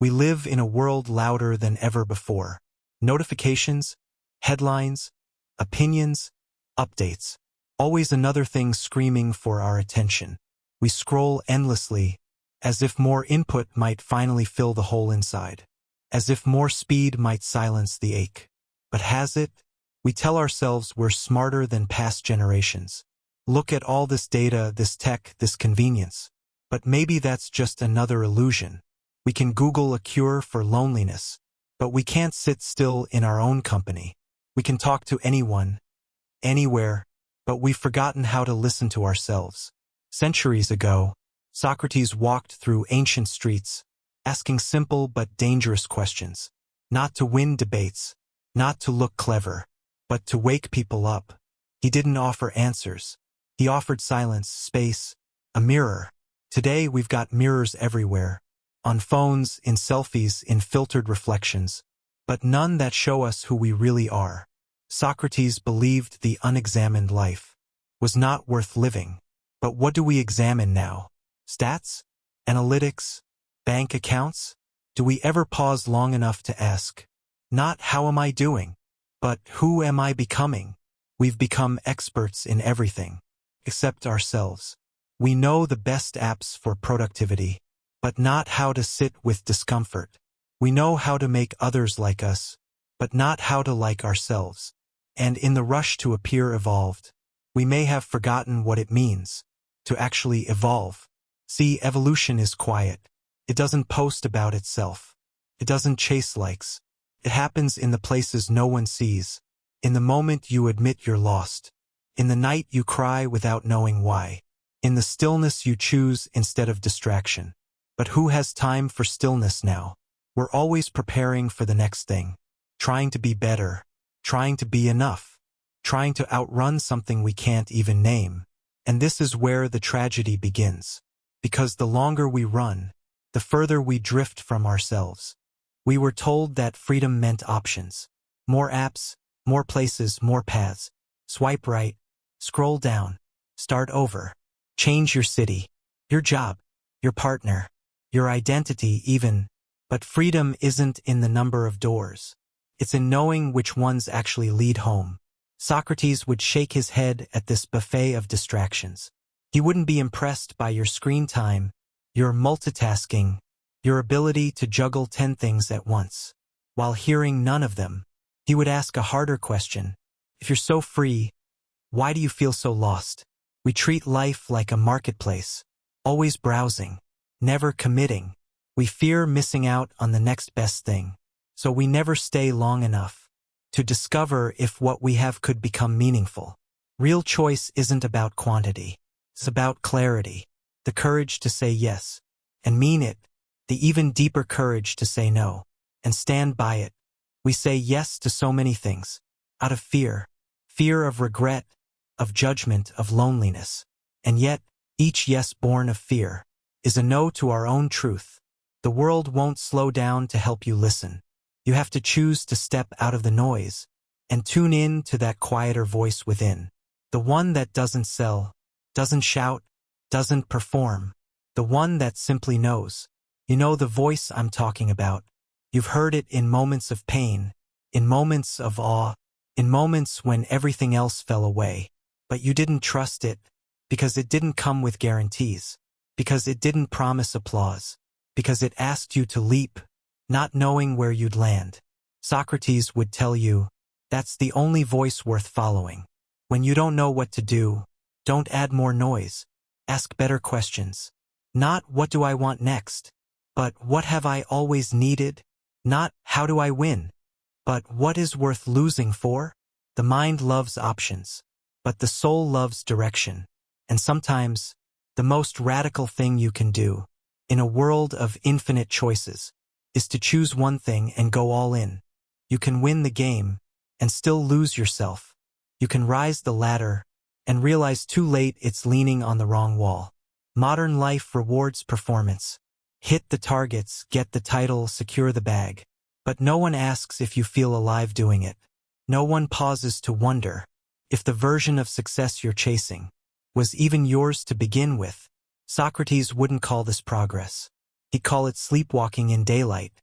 We live in a world louder than ever before. Notifications, headlines, opinions, updates. Always another thing screaming for our attention. We scroll endlessly, as if more input might finally fill the hole inside. As if more speed might silence the ache. But has it? We tell ourselves we're smarter than past generations. Look at all this data, this tech, this convenience. But maybe that's just another illusion. We can Google a cure for loneliness, but we can't sit still in our own company. We can talk to anyone, anywhere, but we've forgotten how to listen to ourselves. Centuries ago, Socrates walked through ancient streets, asking simple but dangerous questions. Not to win debates, not to look clever, but to wake people up. He didn't offer answers. He offered silence, space, a mirror. Today we've got mirrors everywhere. On phones, in selfies, in filtered reflections, but none that show us who we really are. Socrates believed the unexamined life was not worth living. But what do we examine now? Stats? Analytics? Bank accounts? Do we ever pause long enough to ask, not how am I doing, but who am I becoming? We've become experts in everything, except ourselves. We know the best apps for productivity, but not how to sit with discomfort. We know how to make others like us, but not how to like ourselves. And in the rush to appear evolved, we may have forgotten what it means to actually evolve. See, evolution is quiet. It doesn't post about itself. It doesn't chase likes. It happens in the places no one sees. In the moment you admit you're lost. In the night you cry without knowing why. In the stillness you choose instead of distraction. But who has time for stillness now? We're always preparing for the next thing. Trying to be better. Trying to be enough. Trying to outrun something we can't even name. And this is where the tragedy begins. Because the longer we run, the further we drift from ourselves. We were told that freedom meant options. More apps, more places, more paths. Swipe right, scroll down, start over. Change your city, your job, your partner, your identity even. But freedom isn't in the number of doors. It's in knowing which ones actually lead home. Socrates would shake his head at this buffet of distractions. He wouldn't be impressed by your screen time, your multitasking, your ability to juggle 10 things at once. While hearing none of them, he would ask a harder question. If you're so free, why do you feel so lost? We treat life like a marketplace, always browsing, never committing. We fear missing out on the next best thing, so we never stay long enough to discover if what we have could become meaningful. Real choice isn't about quantity. It's about clarity, the courage to say yes, and mean it, the even deeper courage to say no, and stand by it. We say yes to so many things, out of fear of regret, of judgment, of loneliness. And yet, each yes born of fear is a no to our own truth. The world won't slow down to help you listen. You have to choose to step out of the noise and tune in to that quieter voice within. The one that doesn't sell, doesn't shout, doesn't perform. The one that simply knows. You know the voice I'm talking about. You've heard it in moments of pain, in moments of awe, in moments when everything else fell away. But you didn't trust it because it didn't come with guarantees, because it didn't promise applause, because it asked you to leap, not knowing where you'd land. Socrates would tell you, that's the only voice worth following. When you don't know what to do, don't add more noise. Ask better questions. Not what do I want next, but what have I always needed? Not how do I win, but what is worth losing for? The mind loves options, but the soul loves direction. And sometimes, the most radical thing you can do, in a world of infinite choices, is to choose one thing and go all in. You can win the game and still lose yourself. You can rise the ladder and realize too late it's leaning on the wrong wall. Modern life rewards performance. Hit the targets, get the title, secure the bag. But no one asks if you feel alive doing it. No one pauses to wonder if the version of success you're chasing was even yours to begin with. Socrates wouldn't call this progress. He'd call it sleepwalking in daylight.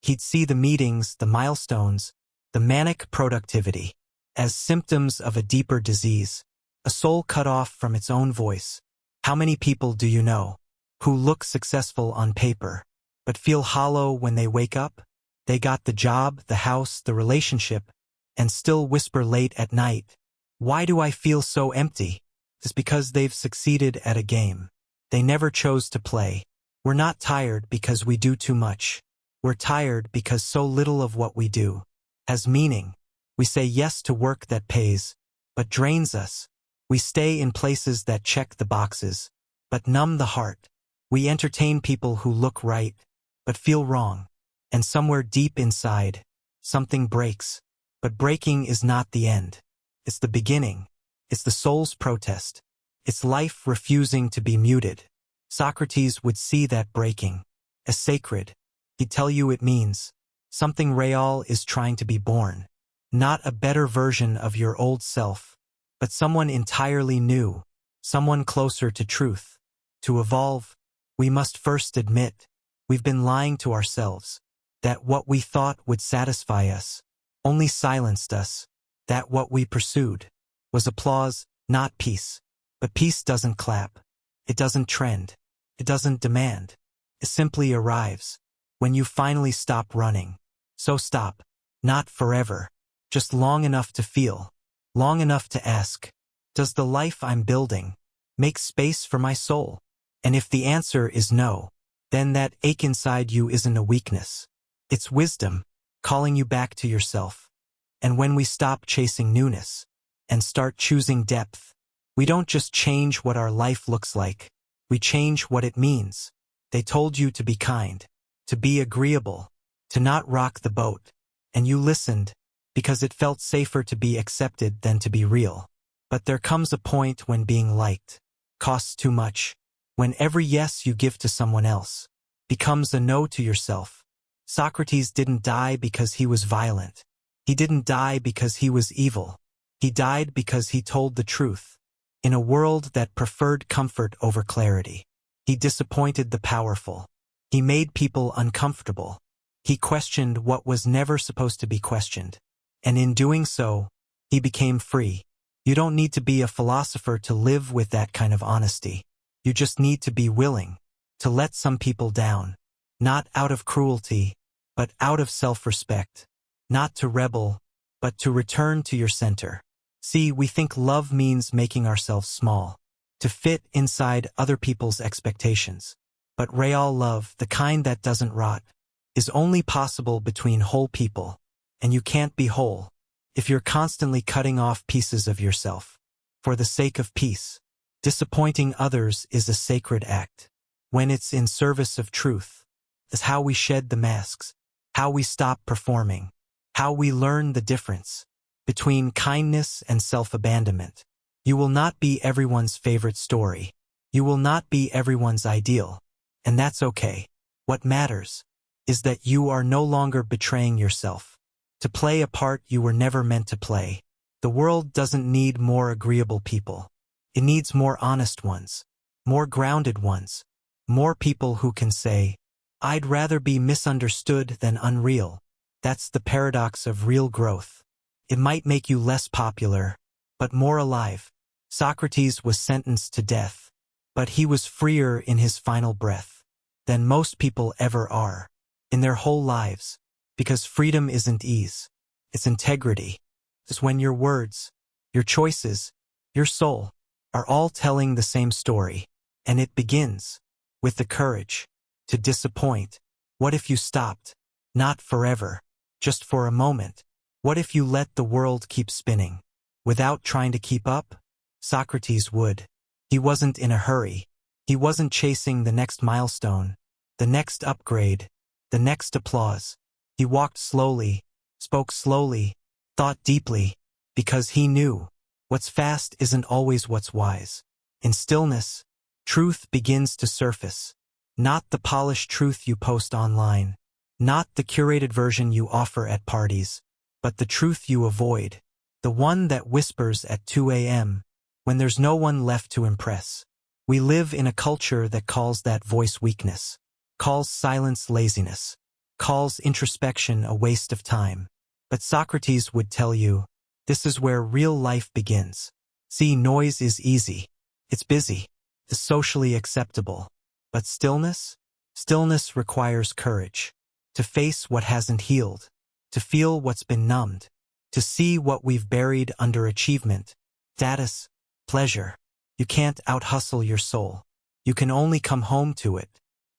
He'd see the meetings, the milestones, the manic productivity as symptoms of a deeper disease, a soul cut off from its own voice. How many people do you know who look successful on paper, but feel hollow when they wake up? They got the job, the house, the relationship, and still whisper late at night, "Why do I feel so empty?" It's because they've succeeded at a game they never chose to play. We're not tired because we do too much. We're tired because so little of what we do has meaning. We say yes to work that pays, but drains us. We stay in places that check the boxes, but numb the heart. We entertain people who look right, but feel wrong. And somewhere deep inside, something breaks. But breaking is not the end. It's the beginning. It's the soul's protest. It's life refusing to be muted. Socrates would see that breaking as sacred. He'd tell you it means something real is trying to be born. Not a better version of your old self, but someone entirely new, someone closer to truth. To evolve, we must first admit we've been lying to ourselves, that what we thought would satisfy us only silenced us, that what we pursued was applause, not peace. But peace doesn't clap. It doesn't trend. It doesn't demand. It simply arrives when you finally stop running. So stop, not forever, just long enough to feel, long enough to ask, does the life I'm building make space for my soul? And if the answer is no, then that ache inside you isn't a weakness. It's wisdom, calling you back to yourself. And when we stop chasing newness and start choosing depth, we don't just change what our life looks like, we change what it means. They told you to be kind, to be agreeable, to not rock the boat, and you listened because it felt safer to be accepted than to be real. But there comes a point when being liked costs too much, when every yes you give to someone else becomes a no to yourself. Socrates didn't die because he was violent. He didn't die because he was evil. He died because he told the truth. In a world that preferred comfort over clarity, he disappointed the powerful. He made people uncomfortable. He questioned what was never supposed to be questioned. And in doing so, he became free. You don't need to be a philosopher to live with that kind of honesty. You just need to be willing to let some people down, not out of cruelty, but out of self-respect. Not to rebel, but to return to your center. See, we think love means making ourselves small, to fit inside other people's expectations. But real love, the kind that doesn't rot, is only possible between whole people. And you can't be whole if you're constantly cutting off pieces of yourself for the sake of peace. Disappointing others is a sacred act when it's in service of truth. It's how we shed the masks, how we stop performing, how we learn the difference between kindness and self-abandonment. You will not be everyone's favorite story. You will not be everyone's ideal. And that's okay. What matters is that you are no longer betraying yourself to play a part you were never meant to play. The world doesn't need more agreeable people. It needs more honest ones, more grounded ones, more people who can say, "I'd rather be misunderstood than unreal." That's the paradox of real growth. It might make you less popular, but more alive. Socrates was sentenced to death, but he was freer in his final breath than most people ever are in their whole lives, because freedom isn't ease, it's integrity. It's when your words, your choices, your soul are all telling the same story, and it begins with the courage to disappoint. What if you stopped? Not forever, just for a moment. What if you let the world keep spinning without trying to keep up? Socrates would. He wasn't in a hurry. He wasn't chasing the next milestone, the next upgrade, the next applause. He walked slowly, spoke slowly, thought deeply, because he knew what's fast isn't always what's wise. In stillness, truth begins to surface. Not the polished truth you post online, not the curated version you offer at parties, but the truth you avoid, the one that whispers at 2 a.m. when there's no one left to impress. We live in a culture that calls that voice weakness. calls silence laziness, calls introspection a waste of time. But Socrates would tell you, this is where real life begins. See, noise is easy. It's busy. It's socially acceptable. But stillness? Stillness requires courage. To face what hasn't healed. To feel what's been numbed. To see what we've buried under achievement, status, pleasure. You can't out-hustle your soul. You can only come home to it.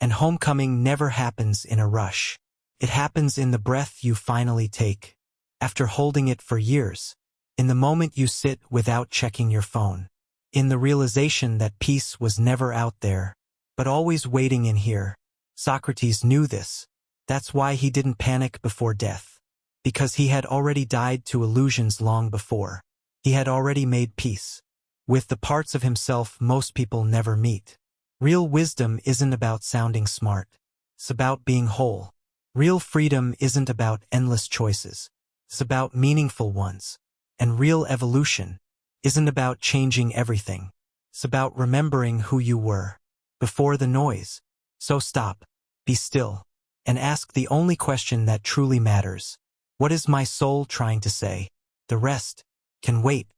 And homecoming never happens in a rush. It happens in the breath you finally take. After holding it for years. In the moment you sit without checking your phone. In the realization that peace was never out there, but always waiting in here. Socrates knew this. That's why he didn't panic before death. Because he had already died to illusions long before. He had already made peace with the parts of himself most people never meet. Real wisdom isn't about sounding smart. It's about being whole. Real freedom isn't about endless choices. It's about meaningful ones. And real evolution isn't about changing everything. It's about remembering who you were before the noise. So stop, be still, and ask the only question that truly matters. What is my soul trying to say? The rest can wait.